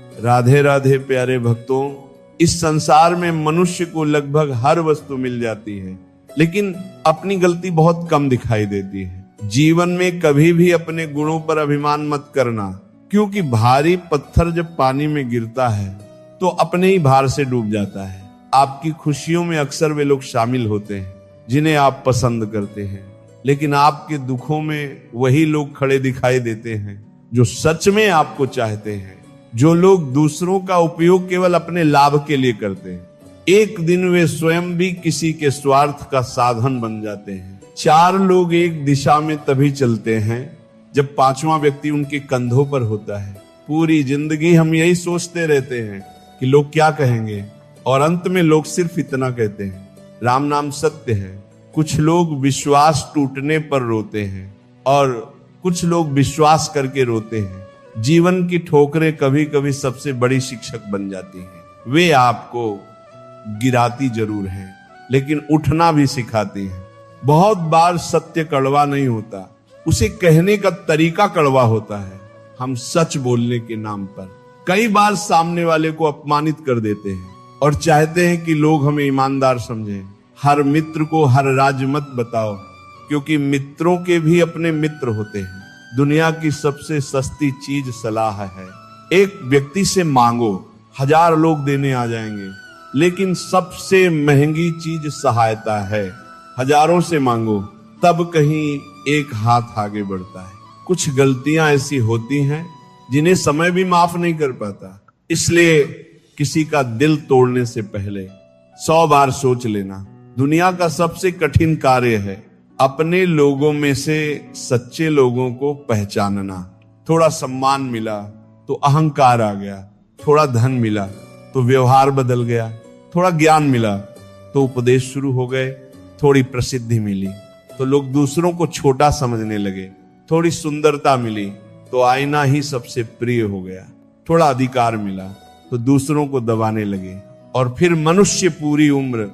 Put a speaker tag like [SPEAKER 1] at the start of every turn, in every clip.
[SPEAKER 1] राधे राधे प्यारे भक्तों, इस संसार में मनुष्य को लगभग हर वस्तु मिल जाती है, लेकिन अपनी गलती बहुत कम दिखाई देती है। जीवन में कभी भी अपने गुणों पर अभिमान मत करना, क्योंकि भारी पत्थर जब पानी में गिरता है तो अपने ही भार से डूब जाता है। आपकी खुशियों में अक्सर वे लोग शामिल होते हैं जिन्हें आप पसंद करते हैं, लेकिन आपके दुखों में वही लोग खड़े दिखाई देते हैं जो सच में आपको चाहते हैं। जो लोग दूसरों का उपयोग केवल अपने लाभ के लिए करते हैं, एक दिन वे स्वयं भी किसी के स्वार्थ का साधन बन जाते हैं। 4 लोग एक दिशा में तभी चलते हैं जब 5वां व्यक्ति उनके कंधों पर होता है। पूरी जिंदगी हम यही सोचते रहते हैं कि लोग क्या कहेंगे, और अंत में लोग सिर्फ इतना कहते हैं, राम नाम सत्य है। कुछ लोग विश्वास टूटने पर रोते हैं और कुछ लोग विश्वास करके रोते हैं। जीवन की ठोकरें कभी कभी सबसे बड़ी शिक्षक बन जाती हैं। वे आपको गिराती जरूर हैं, लेकिन उठना भी सिखाती हैं। बहुत बार सत्य कड़वा नहीं होता, उसे कहने का तरीका कड़वा होता है। हम सच बोलने के नाम पर कई बार सामने वाले को अपमानित कर देते हैं और चाहते हैं कि लोग हमें ईमानदार समझें। हर मित्र को हर राज मत बताओ, क्योंकि मित्रों के भी अपने मित्र होते हैं। दुनिया की सबसे सस्ती चीज सलाह है। एक व्यक्ति से मांगो, 1000 लोग देने आ जाएंगे, लेकिन सबसे महंगी चीज सहायता है। हजारों से मांगो, तब कहीं एक हाथ आगे बढ़ता है। कुछ गलतियां ऐसी होती हैं जिन्हें समय भी माफ नहीं कर पाता, इसलिए किसी का दिल तोड़ने से पहले 100 बार सोच लेना। दुनिया का सबसे कठिन कार्य है अपने लोगों में से सच्चे लोगों को पहचानना। थोड़ा सम्मान मिला तो अहंकार आ गया, थोड़ा धन मिला तो व्यवहार बदल गया, थोड़ा ज्ञान मिला तो उपदेश शुरू हो गए, थोड़ी प्रसिद्धि मिली तो लोग दूसरों को छोटा समझने लगे, थोड़ी सुंदरता मिली तो आईना ही सबसे प्रिय हो गया, थोड़ा अधिकार मिला तो दूसरों को दबाने लगे। और फिर मनुष्य पूरी उम्र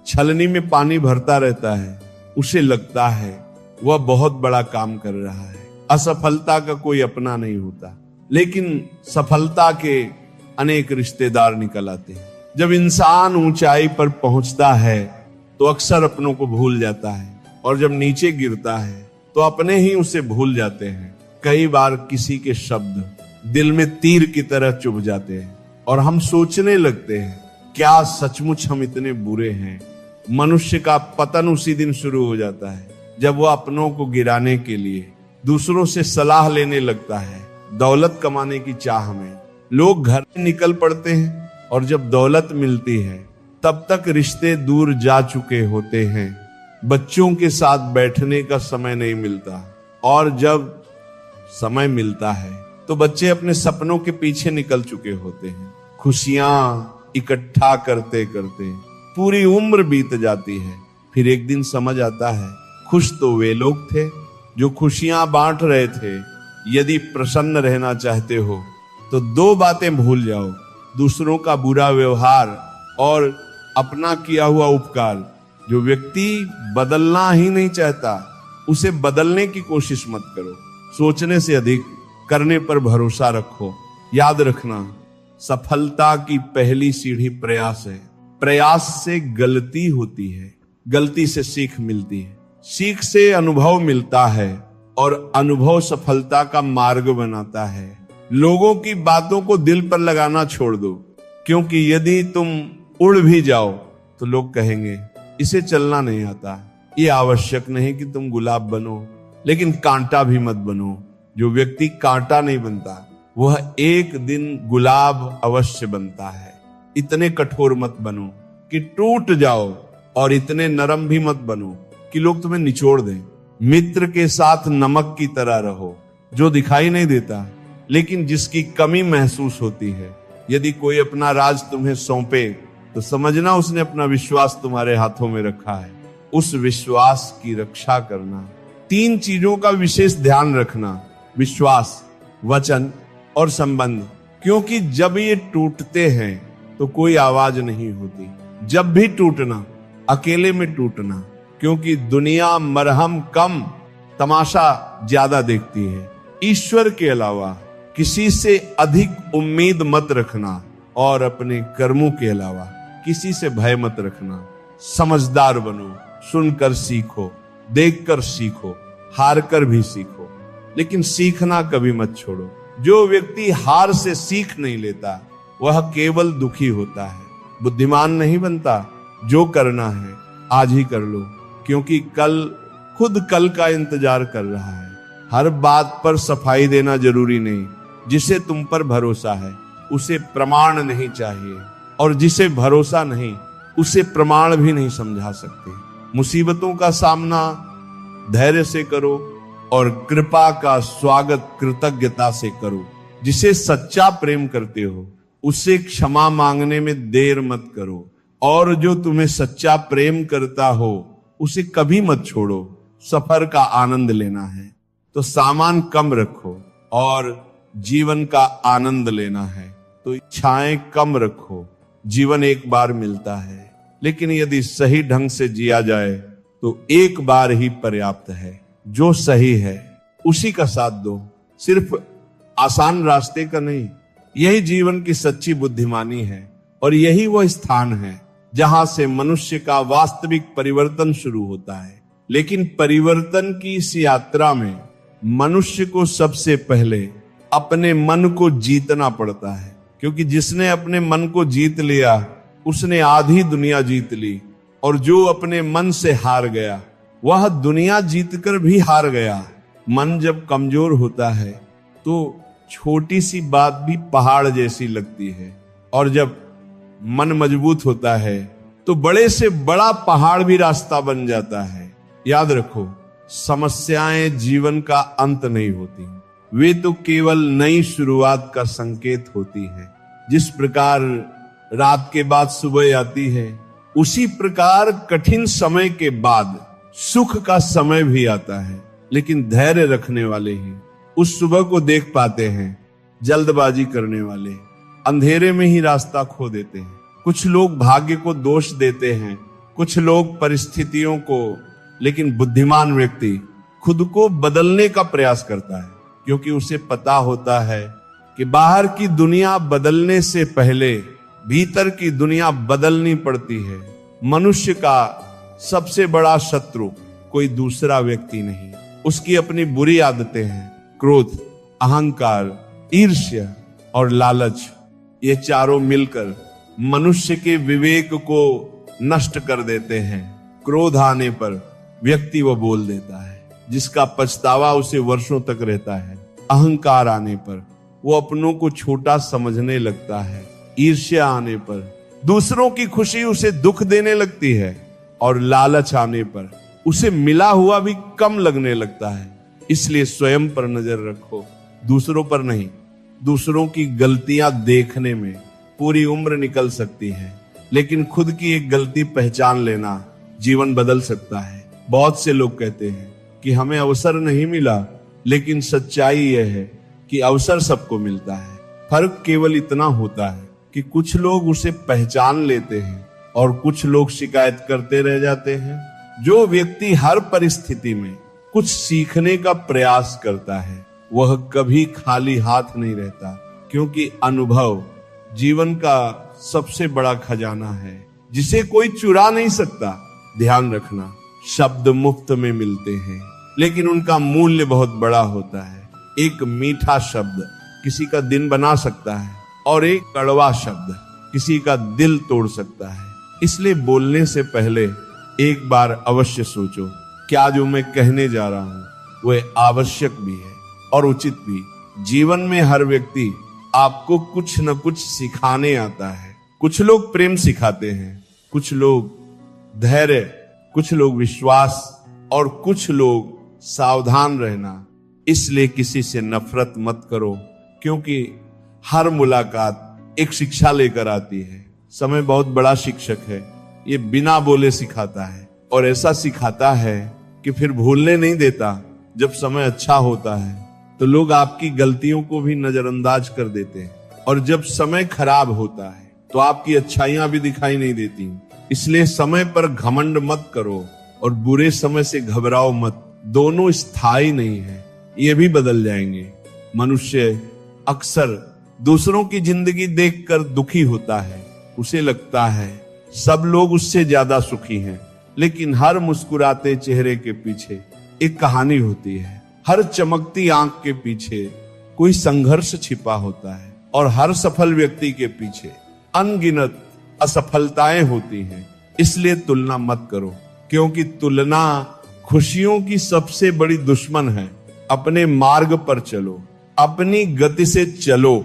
[SPEAKER 1] छलनी में पानी भरता रहता है। उसे लगता है वह बहुत बड़ा काम कर रहा है। असफलता का कोई अपना नहीं होता, लेकिन सफलता के अनेक रिश्तेदार निकल आते हैं। जब इंसान ऊंचाई पर पहुंचता है तो अक्सर अपनों को भूल जाता है, और जब नीचे गिरता है तो अपने ही उसे भूल जाते हैं। कई बार किसी के शब्द दिल में तीर की तरह चुभ जाते हैं और हम सोचने लगते हैं, क्या सचमुच हम इतने बुरे हैं? मनुष्य का पतन उसी दिन शुरू हो जाता है जब वह अपनों को गिराने के लिए दूसरों से सलाह लेने लगता है। दौलत कमाने की चाह में लोग घर से निकल पड़ते हैं, और जब दौलत मिलती है तब तक रिश्ते दूर जा चुके होते हैं। बच्चों के साथ बैठने का समय नहीं मिलता, और जब समय मिलता है तो बच्चे अपने सपनों के पीछे निकल चुके होते हैं। खुशियां इकट्ठा करते करते पूरी उम्र बीत जाती है। फिर एक दिन समझ आता है, खुश तो वे लोग थे जो खुशियां बांट रहे थे। यदि प्रसन्न रहना चाहते हो तो 2 बातें भूल जाओ, दूसरों का बुरा व्यवहार और अपना किया हुआ उपकार। जो व्यक्ति बदलना ही नहीं चाहता, उसे बदलने की कोशिश मत करो। सोचने से अधिक करने पर भरोसा रखो। याद रखना, सफलता की पहली सीढ़ी प्रयास है। प्रयास से गलती होती है, गलती से सीख मिलती है, सीख से अनुभव मिलता है, और अनुभव सफलता का मार्ग बनाता है। लोगों की बातों को दिल पर लगाना छोड़ दो, क्योंकि यदि तुम उड़ भी जाओ तो लोग कहेंगे इसे चलना नहीं आता। ये आवश्यक नहीं कि तुम गुलाब बनो, लेकिन कांटा भी मत बनो। जो व्यक्ति कांटा नहीं बनता वह एक दिन गुलाब अवश्य बनता है। इतने कठोर मत बनो कि टूट जाओ, और इतने नरम भी मत बनो कि लोग तुम्हें निचोड़ दें। मित्र के साथ नमक की तरह रहो, जो दिखाई नहीं देता लेकिन जिसकी कमी महसूस होती है। यदि कोई अपना राज तुम्हें सौंपे तो समझना उसने अपना विश्वास तुम्हारे हाथों में रखा है। उस विश्वास की रक्षा करना। 3 चीजों का विशेष ध्यान रखना, विश्वास, वचन और संबंध, क्योंकि जब ये टूटते हैं तो कोई आवाज नहीं होती। जब भी टूटना, अकेले में टूटना, क्योंकि दुनिया मरहम कम, तमाशा ज्यादा देखती है। ईश्वर के अलावा किसी से अधिक उम्मीद मत रखना और अपने कर्मों के अलावा किसी से भय मत रखना। समझदार बनो, सुनकर सीखो, देखकर सीखो, हार कर भी सीखो, लेकिन सीखना कभी मत छोड़ो। जो व्यक्ति हार से सीख नहीं लेता वह केवल दुखी होता है, बुद्धिमान नहीं बनता। जो करना है आज ही कर लो, क्योंकि खुद कल का इंतजार कर रहा है। हर बात पर सफाई देना जरूरी नहीं। जिसे तुम पर भरोसा है उसे प्रमाण नहीं चाहिए, और जिसे भरोसा नहीं उसे प्रमाण भी नहीं समझा सकते। मुसीबतों का सामना धैर्य से करो और कृपा का स्वागत कृतज्ञता से करो। जिसे सच्चा प्रेम करते हो उससे क्षमा मांगने में देर मत करो, और जो तुम्हें सच्चा प्रेम करता हो उसे कभी मत छोड़ो। सफर का आनंद लेना है तो सामान कम रखो, और जीवन का आनंद लेना है तो इच्छाएं कम रखो। जीवन एक बार मिलता है, लेकिन यदि सही ढंग से जिया जाए तो एक बार ही पर्याप्त है। जो सही है उसी का साथ दो, सिर्फ आसान रास्ते का नहीं। यही जीवन की सच्ची बुद्धिमानी है, और यही वह स्थान है जहां से मनुष्य का वास्तविक परिवर्तन शुरू होता है। लेकिन परिवर्तन की इस यात्रा में मनुष्य को सबसे पहले अपने मन को जीतना पड़ता है, क्योंकि जिसने अपने मन को जीत लिया उसने आधी दुनिया जीत ली, और जो अपने मन से हार गया वह दुनिया जीतकर भी हार गया। मन जब कमजोर होता है तो छोटी सी बात भी पहाड़ जैसी लगती है, और जब मन मजबूत होता है तो बड़े से बड़ा पहाड़ भी रास्ता बन जाता है। याद रखो, समस्याएं जीवन का अंत नहीं होती, वे तो केवल नई शुरुआत का संकेत होती है। जिस प्रकार रात के बाद सुबह आती है, उसी प्रकार कठिन समय के बाद सुख का समय भी आता है। लेकिन धैर्य रखने वाले ही उस सुबह को देख पाते हैं। जल्दबाजी करने वाले अंधेरे में ही रास्ता खो देते हैं। कुछ लोग भाग्य को दोष देते हैं, कुछ लोग परिस्थितियों को, लेकिन बुद्धिमान व्यक्ति खुद को बदलने का प्रयास करता है, क्योंकि उसे पता होता है कि बाहर की दुनिया बदलने से पहले भीतर की दुनिया बदलनी पड़ती है। मनुष्य का सबसे बड़ा शत्रु कोई दूसरा व्यक्ति नहीं, उसकी अपनी बुरी आदतें हैं। क्रोध, अहंकार, ईर्ष्या और लालच, ये चारों मिलकर मनुष्य के विवेक को नष्ट कर देते हैं। क्रोध आने पर व्यक्ति वो बोल देता है जिसका पछतावा उसे वर्षों तक रहता है। अहंकार आने पर वो अपनों को छोटा समझने लगता है। ईर्ष्या आने पर दूसरों की खुशी उसे दुख देने लगती है, और लालच आने पर उसे मिला हुआ भी कम लगने लगता है। इसलिए स्वयं पर नजर रखो, दूसरों पर नहीं। दूसरों की गलतियां देखने में पूरी उम्र निकल सकती है, लेकिन खुद की एक गलती पहचान लेना जीवन बदल सकता है। बहुत से लोग कहते हैं कि हमें अवसर नहीं मिला, लेकिन सच्चाई यह है कि अवसर सबको मिलता है। फर्क केवल इतना होता है कि कुछ लोग उसे पहचान लेते हैं और कुछ लोग शिकायत करते रह जाते हैं। जो व्यक्ति हर परिस्थिति में कुछ सीखने का प्रयास करता है वह कभी खाली हाथ नहीं रहता, क्योंकि अनुभव जीवन का सबसे बड़ा खजाना है जिसे कोई चुरा नहीं सकता। ध्यान रखना, शब्द मुफ्त में मिलते हैं, लेकिन उनका मूल्य बहुत बड़ा होता है। एक मीठा शब्द किसी का दिन बना सकता है, और एक कड़वा शब्द किसी का दिल तोड़ सकता है। इसलिए बोलने से पहले एक बार अवश्य सोचो, क्या जो मैं कहने जा रहा हूं वह आवश्यक भी है और उचित भी। जीवन में हर व्यक्ति आपको कुछ न कुछ सिखाने आता है। कुछ लोग प्रेम सिखाते हैं, कुछ लोग धैर्य, कुछ लोग विश्वास, और कुछ लोग सावधान रहना। इसलिए किसी से नफरत मत करो, क्योंकि हर मुलाकात एक शिक्षा लेकर आती है। समय बहुत बड़ा शिक्षक है, ये बिना बोले सिखाता है, और ऐसा सिखाता है कि फिर भूलने नहीं देता। जब समय अच्छा होता है तो लोग आपकी गलतियों को भी नजरअंदाज कर देते हैं, और जब समय खराब होता है तो आपकी अच्छाइयां भी दिखाई नहीं देती। इसलिए समय पर घमंड मत करो और बुरे समय से घबराओ मत। दोनों स्थायी नहीं है, ये भी बदल जाएंगे। मनुष्य अक्सर दूसरों की जिंदगी देखकर दुखी होता है। उसे लगता है सब लोग उससे ज्यादा सुखी हैं, लेकिन हर मुस्कुराते चेहरे के पीछे एक कहानी होती है। हर चमकती आंख के पीछे कोई संघर्ष छिपा होता है और हर सफल व्यक्ति के पीछे अनगिनत असफलताएं होती हैं। इसलिए तुलना मत करो, क्योंकि तुलना खुशियों की सबसे बड़ी दुश्मन है। अपने मार्ग पर चलो, अपनी गति से चलो,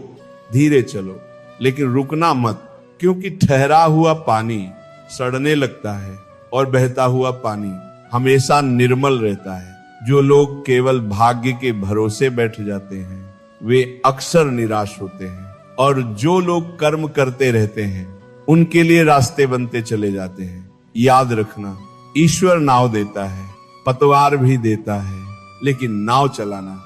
[SPEAKER 1] धीरे चलो, लेकिन रुकना मत, क्योंकि ठहरा हुआ पानी सड़ने लगता है और बहता हुआ पानी हमेशा निर्मल रहता है। जो लोग केवल भाग्य के भरोसे बैठ जाते हैं वे अक्सर निराश होते हैं, और जो लोग कर्म करते रहते हैं उनके लिए रास्ते बनते चले जाते हैं। याद रखना, ईश्वर नाव देता है, पतवार भी देता है, लेकिन नाव चलाना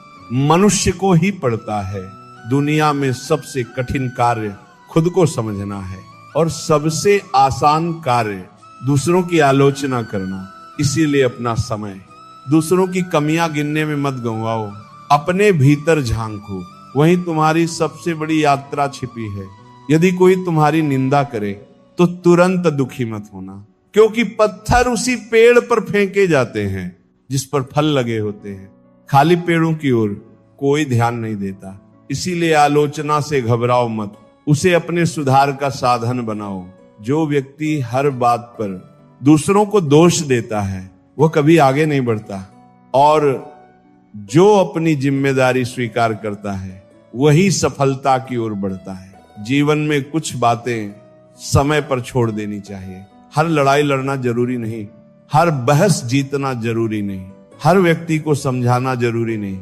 [SPEAKER 1] मनुष्य को ही पड़ता है। दुनिया में सबसे कठिन कार्य खुद को समझना है और सबसे आसान कार्य दूसरों की आलोचना करना। इसीलिए अपना समय दूसरों की कमियां गिनने में मत गंवाओ, अपने भीतर झांको, वहीं तुम्हारी सबसे बड़ी यात्रा छिपी है। यदि कोई तुम्हारी निंदा करे तो तुरंत दुखी मत होना, क्योंकि पत्थर उसी पेड़ पर फेंके जाते हैं जिस पर फल लगे होते हैं। खाली पेड़ों की ओर कोई ध्यान नहीं देता। इसीलिए आलोचना से घबराओ मत, उसे अपने सुधार का साधन बनाओ। जो व्यक्ति हर बात पर दूसरों को दोष देता है वह कभी आगे नहीं बढ़ता, और जो अपनी जिम्मेदारी स्वीकार करता है वही सफलता की ओर बढ़ता है। जीवन में कुछ बातें समय पर छोड़ देनी चाहिए। हर लड़ाई लड़ना जरूरी नहीं, हर बहस जीतना जरूरी नहीं, हर व्यक्ति को समझाना जरूरी नहीं।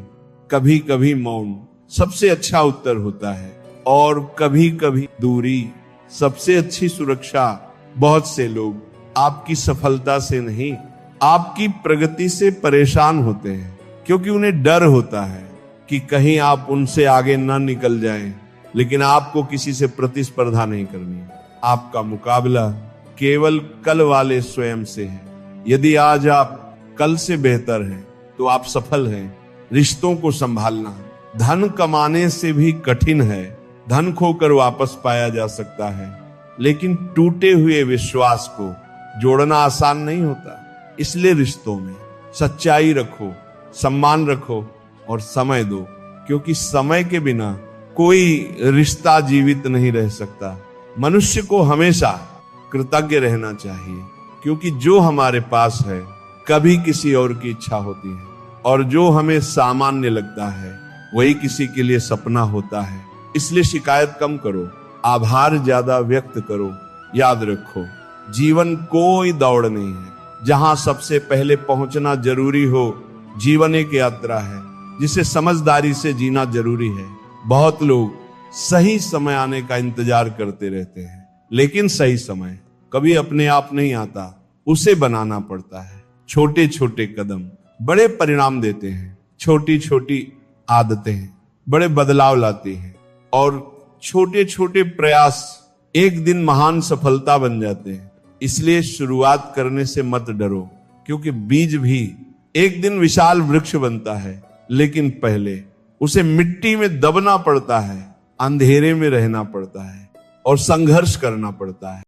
[SPEAKER 1] कभी कभी मौन सबसे अच्छा उत्तर होता है, और कभी कभी दूरी सबसे अच्छी सुरक्षा। बहुत से लोग आपकी सफलता से नहीं, आपकी प्रगति से परेशान होते हैं, क्योंकि उन्हें डर होता है कि कहीं आप उनसे आगे न निकल जाएं। लेकिन आपको किसी से प्रतिस्पर्धा नहीं करनी। आपका मुकाबला केवल कल वाले स्वयं से है। यदि आज आप कल से बेहतर हैं तो आप सफल हैं। रिश्तों को संभालना धन कमाने से भी कठिन है। धन खोकर वापस पाया जा सकता है, लेकिन टूटे हुए विश्वास को जोड़ना आसान नहीं होता। इसलिए रिश्तों में सच्चाई रखो, सम्मान रखो और समय दो, क्योंकि समय के बिना कोई रिश्ता जीवित नहीं रह सकता। मनुष्य को हमेशा कृतज्ञ रहना चाहिए, क्योंकि जो हमारे पास है कभी किसी और की इच्छा होती है, और जो हमें सामान्य लगता है वही किसी के लिए सपना होता है। इसलिए शिकायत कम करो, आभार ज्यादा व्यक्त करो। याद रखो, जीवन कोई दौड़ नहीं है जहां सबसे पहले पहुंचना जरूरी हो। जीवन एक यात्रा है जिसे समझदारी से जीना जरूरी है। बहुत लोग सही समय आने का इंतजार करते रहते हैं, लेकिन सही समय कभी अपने आप नहीं आता, उसे बनाना पड़ता है। छोटे छोटे कदम बड़े परिणाम देते हैं। छोटी छोटी आदतें बड़े बदलाव लाती हैं, और छोटे छोटे प्रयास एक दिन महान सफलता बन जाते हैं। इसलिए शुरुआत करने से मत डरो, क्योंकि बीज भी एक दिन विशाल वृक्ष बनता है, लेकिन पहले उसे मिट्टी में दबना पड़ता है, अंधेरे में रहना पड़ता है और संघर्ष करना पड़ता है।